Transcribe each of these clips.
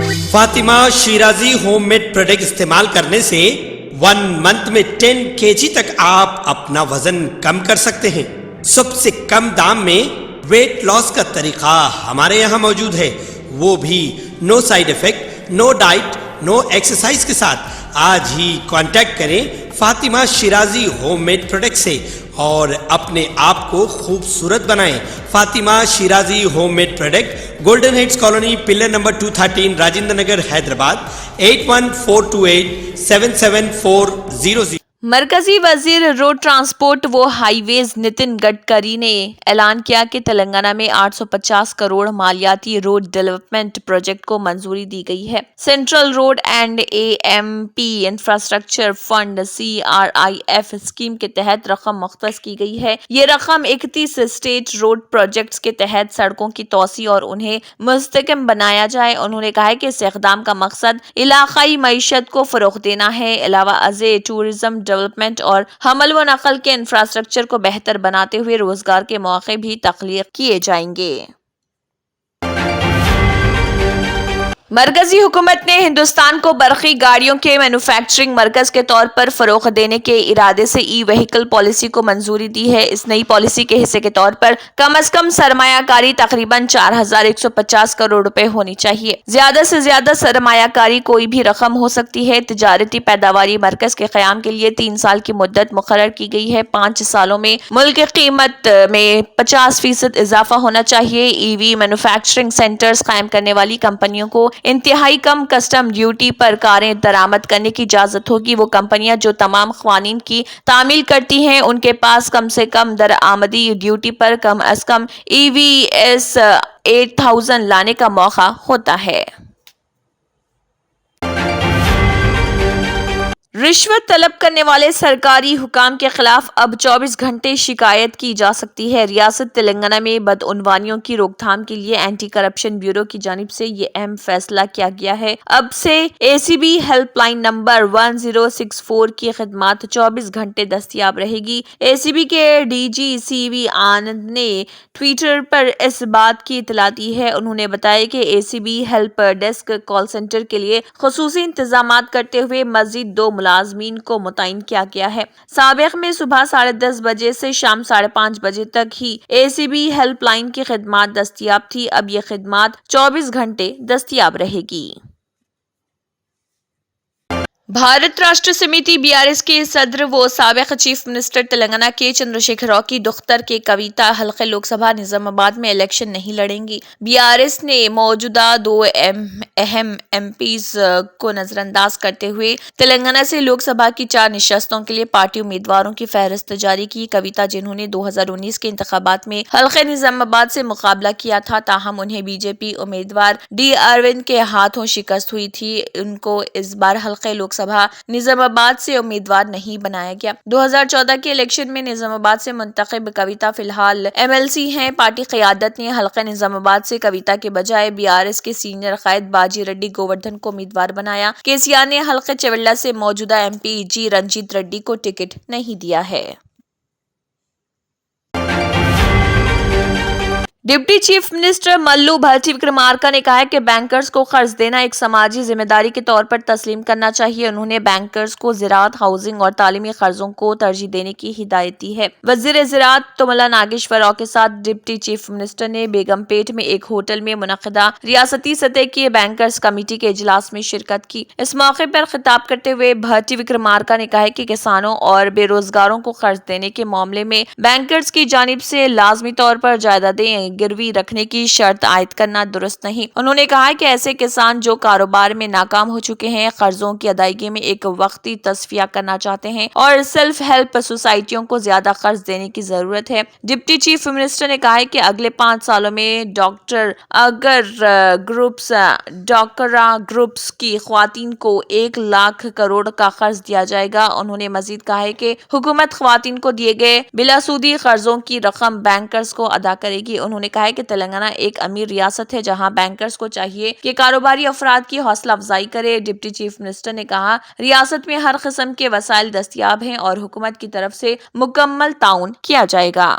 Fatima Shirazi home made product استعمال کرنے سے 1 منتھ میں 10 kg تک آپ اپنا وزن کم کر سکتے ہیں۔ سب سے کم دام میں ویٹ لاس کا طریقہ ہمارے یہاں موجود ہے، وہ بھی no side effect, no diet, no exercise کے ساتھ۔ آج ہی کانٹیکٹ کریں Fatima Shirazi home made product سے اور اپنے آپ کو خوبصورت بنائیں۔ Fatima Shirazi home made product, golden heights colony, pillar number 213، Rajendra Nagar, Hyderabad, 8142877400۔ مرکزی وزیر روڈ ٹرانسپورٹ و ہائی ویز نتن گڈکری نے اعلان کیا کہ تلنگانہ میں 850 کروڑ مالیاتی روڈ ڈیولپمنٹ پروجیکٹ کو منظوری دی گئی ہے۔ Central road and AMP infrastructure fund CRIF scheme کے تحت رقم مختص کی گئی ہے۔ یہ رقم 31 اسٹیٹ روڈ پروجیکٹس کے تحت سڑکوں کی توسیع اور انہیں مستحکم بنایا جائے۔ انہوں نے کہا کہ اس اقدام کا مقصد علاقائی معیشت کو فروغ دینا ہے، علاوہ ازیں ٹورزم ڈیولپمنٹ اور حمل و نقل کے انفراسٹرکچر کو بہتر بناتے ہوئے روزگار کے مواقع بھی تخلیق کیے جائیں گے۔ مرکزی حکومت نے ہندوستان کو برقی گاڑیوں کے مینوفیکچرنگ مرکز کے طور پر فروغ دینے کے ارادے سے ای وہیکل پالیسی کو منظوری دی ہے۔ اس نئی پالیسی کے حصے کے طور پر کم از کم سرمایہ کاری تقریباً 4150 کروڑ روپے ہونی چاہیے۔ زیادہ سے زیادہ سرمایہ کاری کوئی بھی رقم ہو سکتی ہے۔ تجارتی پیداواری مرکز کے قیام کے لیے 3 سال کی مدت مقرر کی گئی ہے۔ 5 سالوں میں ملک کی قیمت میں 50% اضافہ ہونا چاہیے۔ ای وی مینوفیکچرنگ سینٹرز قائم کرنے والی کمپنیوں کو انتہائی کم کسٹم ڈیوٹی پر کاریں درآمد کرنے کی اجازت ہوگی۔ وہ کمپنیاں جو تمام قوانین کی تعمیل کرتی ہیں ان کے پاس کم سے کم درآمدی ڈیوٹی پر کم از کم EVS 8000 لانے کا موقع ہوتا ہے۔ رشوت طلب کرنے والے سرکاری حکام کے خلاف اب 24 گھنٹے شکایت کی جا سکتی ہے۔ ریاست تلنگانہ میں بدعنوانیوں کی روک تھام کے لیے اینٹی کرپشن بیورو کی جانب سے یہ اہم فیصلہ کیا گیا ہے۔ اب سے ACB ہیلپ لائن نمبر 1064 کی خدمات 24 گھنٹے دستیاب رہے گی۔ ACB کے DG CV آنند نے ٹویٹر پر اس بات کی اطلاع دی ہے۔ انہوں نے بتایا کہ ACB help desk call centre کے لیے خصوصی انتظامات کرتے ہوئے مزید 2 ملازمین کو متعین کیا گیا ہے۔ سابق میں صبح 10:30 بجے سے شام 5:30 بجے تک ہی ACB ہیلپ لائن کی خدمات دستیاب تھی۔ اب یہ خدمات 24 گھنٹے دستیاب رہے گی۔ بھارت راشٹر سمیتی BRS کے صدر و سابق چیف منسٹر تلنگانہ کے چندر شیکھر راؤ کی دختر کے کویتا حلقہ لوک سبھا نظام آباد میں الیکشن نہیں لڑیں گی۔ BRS نے موجودہ 2 اہم MPs کو نظر انداز کرتے ہوئے تلنگانہ سے لوک سبھا کی 4 نشستوں کے لیے پارٹی امیدواروں کی فہرست جاری کی۔ کویتا جنہوں نے 2019 کے انتخابات میں حلقہ نظام آباد سے مقابلہ کیا تھا، تاہم انہیں BJP امیدوار D اروند کے ہاتھوں شکست ہوئی تھی، ان کو اس بار حلقہ لوک سبھا نظام آباد سے امیدوار نہیں بنایا گیا۔ 2014 کے الیکشن میں نظام آباد سے منتخب کویتا فی الحال MLC ہیں۔ پارٹی قیادت نے حلقہ نظام آباد سے کویتا کے بجائے BRS کے سینئر قائد باجی ریڈی گووردھن کو امیدوار بنایا۔ KCR نے حلقہ چیولہ سے موجودہ MP G رنجیت ریڈی کو ٹکٹ نہیں دیا ہے۔ ڈپٹی چیف منسٹر ملو بھٹی وکرمارکا نے کہا ہے کہ بینکرز کو قرض دینا ایک سماجی ذمہ داری کے طور پر تسلیم کرنا چاہیے۔ انہوں نے بینکرز کو زراعت، ہاؤسنگ اور تعلیمی قرضوں کو ترجیح دینے کی ہدایت دی ہے۔ وزیر زراعت تملا ناگیشور راؤ کے ساتھ ڈپٹی چیف منسٹر نے بیگم پیٹ میں ایک ہوٹل میں منعقدہ ریاستی سطح کی بینکرز کمیٹی کے اجلاس میں شرکت کی۔ اس موقع پر خطاب کرتے ہوئے بھٹی وکرمارکا نے کہا کہ کسانوں اور بے روزگاروں کو قرض دینے کے معاملے میں بینکرز کی جانب سے لازمی طور پر جائیدادیں گروی رکھنے کی شرط عائد کرنا درست نہیں۔ انہوں نے کہا کہ ایسے کسان جو کاروبار میں ناکام ہو چکے ہیں، قرضوں کی ادائیگی میں ایک وقتی تصفیہ کرنا چاہتے ہیں اور سیلف ہیلپ سوسائٹیوں کو زیادہ قرض دینے کی ضرورت ہے۔ ڈپٹی چیف منسٹر نے کہا کہ اگلے 5 سالوں میں ڈواکرا گروپس کی خواتین کو 1 لاکھ کروڑ کا قرض دیا جائے گا۔ انہوں نے مزید کہا ہے کہ حکومت خواتین کو دیے گئے بلا سودی قرضوں کی رقم بینکرز کو ادا کرے گی۔ انہوں نے کہا کہ تلنگانہ ایک امیر ریاست ہے جہاں بینکرز کو چاہیے کہ کاروباری افراد کی حوصلہ افزائی کرے۔ ڈپٹی چیف منسٹر نے کہا ریاست میں ہر قسم کے وسائل دستیاب ہیں اور حکومت کی طرف سے مکمل تعاون کیا جائے گا۔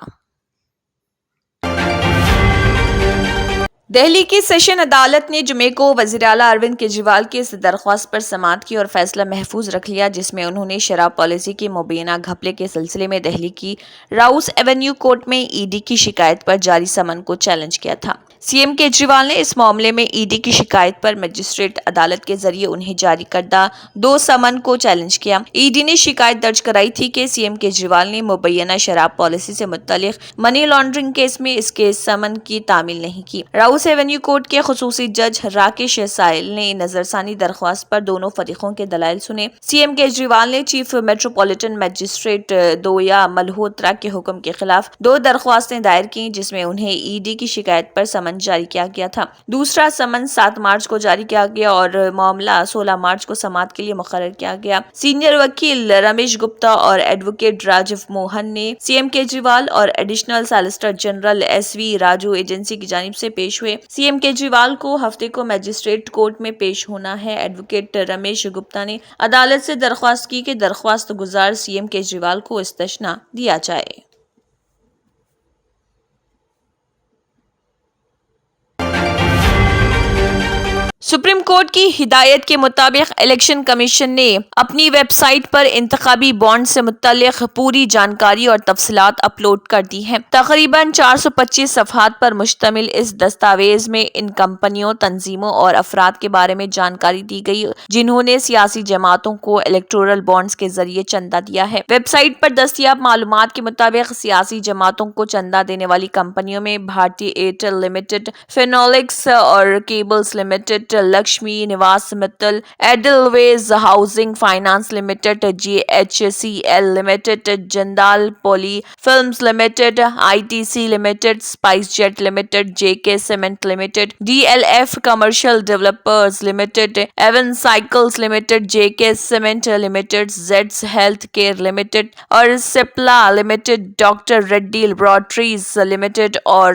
دہلی کی سیشن عدالت نے جمعے کو وزیر اعلیٰ اروند کیجریوال کی اس درخواست پر سماعت کی اور فیصلہ محفوظ رکھ لیا جس میں انہوں نے شراب پالیسی کے مبینہ گھپلے کے سلسلے میں دہلی کی راؤس ایونیو کورٹ میں ای ڈی کی شکایت پر جاری سمن کو چیلنج کیا تھا۔ سی ایم کیجریوال نے اس معاملے میں ای ڈی کی شکایت پر مجسٹریٹ عدالت کے ذریعے انہیں جاری کردہ 2 سمن کو چیلنج کیا۔ ای ڈی نے شکایت درج کرائی تھی کہ سی ایم کیجریوال نے مبینہ شراب پالیسی سے متعلق منی لانڈرنگ کیس میں اس کے سمن کی تعمیل نہیں کی۔ راؤس ایونیو کورٹ کے خصوصی جج راکیش سائل نے نظر ثانی درخواست پر دونوں فریقوں کے دلائل سنے۔ سی ایم کیجریوال نے chief metropolitan magistrate Divya Malhotra کے حکم کے خلاف 2 درخواستیں دائر کی جس میں انہیں ای ڈی کی شکایت پر سمن جاری کیا گیا تھا۔ دوسرا سمن 7 مارچ کو جاری کیا گیا اور معاملہ 16 مارچ کو سماعت کے لیے مقرر کیا گیا۔ سینئر وکیل رمیش گپتا اور ایڈوکیٹ راجیو موہن نے سی ایم کیجریوال اور ایڈیشنل سالیسیٹر جنرل ایس وی راجو ایجنسی کی جانب سے پیش ہوئے۔ سی ایم کیجریوال کو ہفتے کو مجسٹریٹ کورٹ میں پیش ہونا ہے۔ ایڈوکیٹ رمیش گپتا نے عدالت سے درخواست کی کہ درخواست گزار سی ایم کیجریوال کو استثنا دیا جائے۔ سپریم کورٹ کی ہدایت کے مطابق الیکشن کمیشن نے اپنی ویب سائٹ پر انتخابی بانڈ سے متعلق پوری جانکاری اور تفصیلات اپلوڈ کر دی ہیں۔ تقریباً 425 صفحات پر مشتمل اس دستاویز میں ان کمپنیوں، تنظیموں اور افراد کے بارے میں جانکاری دی گئی جنہوں نے سیاسی جماعتوں کو الیکٹورل بانڈز کے ذریعے چندہ دیا ہے۔ ویب سائٹ پر دستیاب معلومات کے مطابق سیاسی جماعتوں کو چندہ دینے والی کمپنیوں میں بھارتی ایئرٹیل لمیٹڈ، فینولکس اور cables limited, Lakshmi Niwas Mittal, Edelweiss housing finance limited, G H C L limited, Jindal poly films limited, I T C limited, spice jet limited, J K cement limited, D L F commercial developers limited, Avon cycles limited, J K cement limited, Zydus health care limited اور Cipla limited, doctor Reddy laboratories limited اور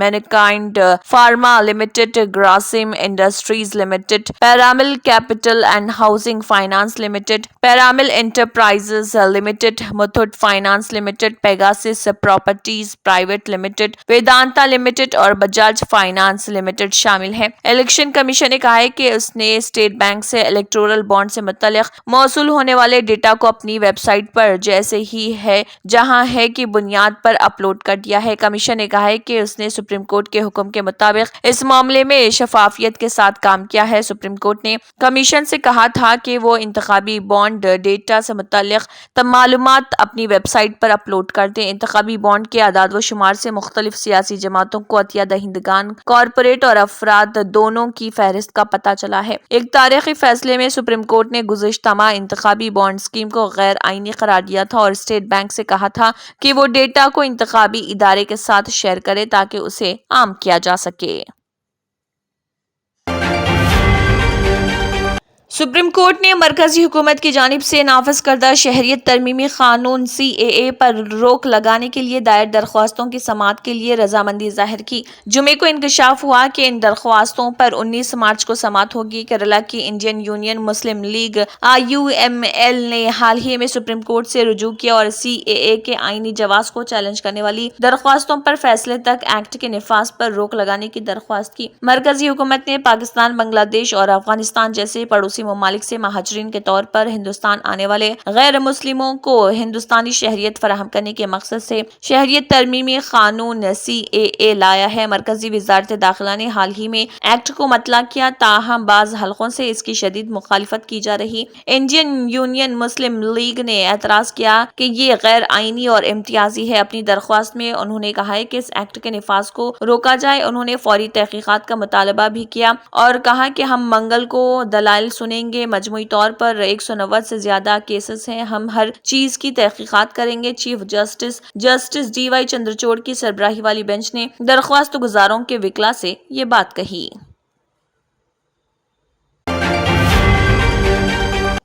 Mankind pharma limited, Grasim industries limited, Piramal capital and housing finance limited, Piramal enterprises limited, Muthoot finance limited, Pegasus properties private limited, Vedanta limited اور Bajaj finance limited شامل ہیں۔ Election commission نے کہا ہے کہ اس نے اسٹیٹ بینک سے الیکٹورل بانڈ سے متعلق موصول ہونے والے ڈیٹا کو اپنی ویب سائٹ پر جیسے ہی ہے جہاں ہے کی بنیاد پر اپلوڈ کر دیا ہے۔ کمیشن نے کہا ہے کہ اس نے سپریم کورٹ کے حکم کے مطابق اس معاملے میں شفافیت کے ساتھ کام کیا ہے۔ سپریم کورٹ نے کمیشن سے کہا تھا کہ وہ انتخابی بانڈ ڈیٹا سے متعلق معلومات اپنی ویب سائٹ پر اپلوڈ کر دیں۔ انتخابی بانڈ کے اعداد و شمار سے مختلف سیاسی جماعتوں کو عطیہ دہندگان، کارپوریٹ اور افراد دونوں کی فہرست کا پتہ چلا ہے۔ ایک تاریخی فیصلے میں سپریم کورٹ نے گزشتہ ماہ انتخابی بانڈ اسکیم کو غیر آئینی قرار دیا تھا اور اسٹیٹ بینک سے کہا تھا کہ وہ ڈیٹا کو انتخابی ادارے کے ساتھ شیئر کرے تاکہ اسے عام کیا جا سکے۔ سپریم کورٹ نے مرکزی حکومت کی جانب سے نافذ کردہ شہریت ترمیمی قانون سی اے اے پر روک لگانے کے لیے دائر درخواستوں کی سماعت کے لیے رضامندی ظاہر کی۔ جمعے کو انکشاف ہوا کہ ان درخواستوں پر 19 مارچ کو سماعت ہوگی۔ کیرالہ کی انڈین یونین مسلم لیگ IUML نے حال ہی میں سپریم کورٹ سے رجوع کیا اور سی اے اے کے آئینی جواز کو چیلنج کرنے والی درخواستوں پر فیصلے تک ایکٹ کے نفاذ پر روک لگانے کی درخواست کی۔ مرکزی حکومت نے پاکستان، بنگلہ دیش اور افغانستان جیسے پڑوسی ممالک سے مہاجرین کے طور پر ہندوستان آنے والے غیر مسلموں کو ہندوستانی شہریت فراہم کرنے کے مقصد سے شہریت ترمیمی قانون سی اے اے لایا ہے۔ مرکزی وزارت داخلہ نے حال ہی میں ایکٹ کو مطلع کیا، تاہم بعض حلقوں سے اس کی شدید مخالفت کی جا رہی۔ انڈین یونین مسلم لیگ نے اعتراض کیا کہ یہ غیر آئینی اور امتیازی ہے۔ اپنی درخواست میں انہوں نے کہا ہے کہ اس ایکٹ کے نفاذ کو روکا جائے۔ انہوں نے فوری تحقیقات کا مطالبہ بھی کیا اور کہا کہ ہم منگل کو دلائل سنیں گے۔ مجموعی طور پر 190 سے زیادہ کیسز ہیں، ہم ہر چیز کی تحقیقات کریں گے۔ Chief justice D Y Chandrachud کی سربراہی والی بینچ نے درخواست گزاروں کے وکلاء سے یہ بات کہی۔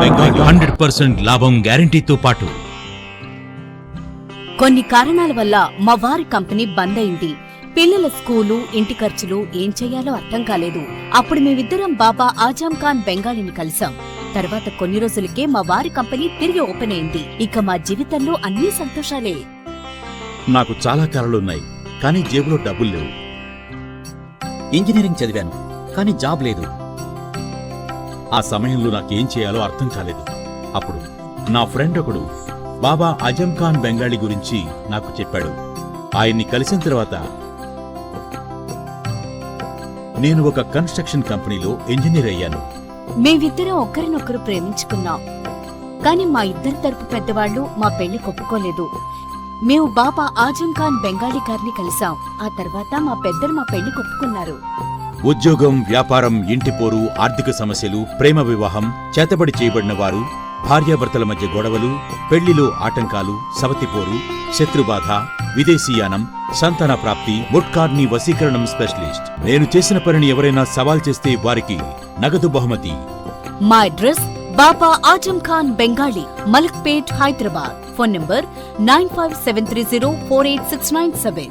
బెంగాలీ 100% లాభం గ్యారెంటీతో పాటు కొన్ని కారణాల వల్ల మా వారి కంపెనీ బంద్ అయింది. పిల్లల స్కూలు, ఇంటి ఖర్చులు ఏం చెయ్యాలో అర్థం కాలేదు. అప్పుడు మేమిద్దరం బాబా ఆజం ఖాన్ బెంగాలీని కలిసాం. తర్వాత కొన్ని రోజులకే మా వారి కంపెనీ తిరిగి ఓపెన్ అయింది. ఇక మా జీవితంలో అన్ని సంతోషాలే. నాకు చాలా కలలున్నాయి, కానీ జేబులో డబ్బులు లేవు. ఇంజనీరింగ్ చదివాను, కానీ జాబ్ లేదు. ఆ సమయంలో నాకేం చేయాలో అర్థం కాలేదు. అప్పుడు నా ఫ్రెండ్ ఒకడు బాబా ఆజం ఖాన్ బెంగాలీ గురించి నాకు చెప్పాడు. ఆయన్ని కలిసిన తర్వాత నేను ఒక కన్స్ట్రక్షన్ కంపెనీలో ఇంజనీర్ అయ్యాను. మేమిద్దరం ఒకరినొకరు ప్రేమించుకున్నాం. కాని మా ఇద్దరి తరపు పెద్దవాళ్లు మా పెళ్లి ఒప్పుకోలేదు. మేము బాబా ఆజం ఖాన్ బెంగాలీ గారిని కలిసాం. ఆ తర్వాత మా పెద్దలు మా పెళ్లి ఒప్పుకున్నారు. ఉద్యోగం, వ్యాపారం, ఇంటిపోరు, ఆర్థిక సమస్యలు, ప్రేమ వివాహం, చేతబడి చేయబడిన వారు, భార్యాభర్తల మధ్య గొడవలు, పెళ్లిలో ఆటంకాలు, సవతిపోరు, శత్రుబాధ, విదేశీయానం, సంతాన ప్రాప్తి, ముట్కార్ని వశీకరణం స్పెషలిస్ట్. నేను చేసిన పనిని ఎవరైనా సవాల్ చేస్తే వారికి నగదు బహుమతి. మా address Baba Azam Khan Bengali, Malakpet, Hyderabad. Phone number 9573048697.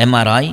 MRI,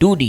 2D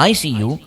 ICU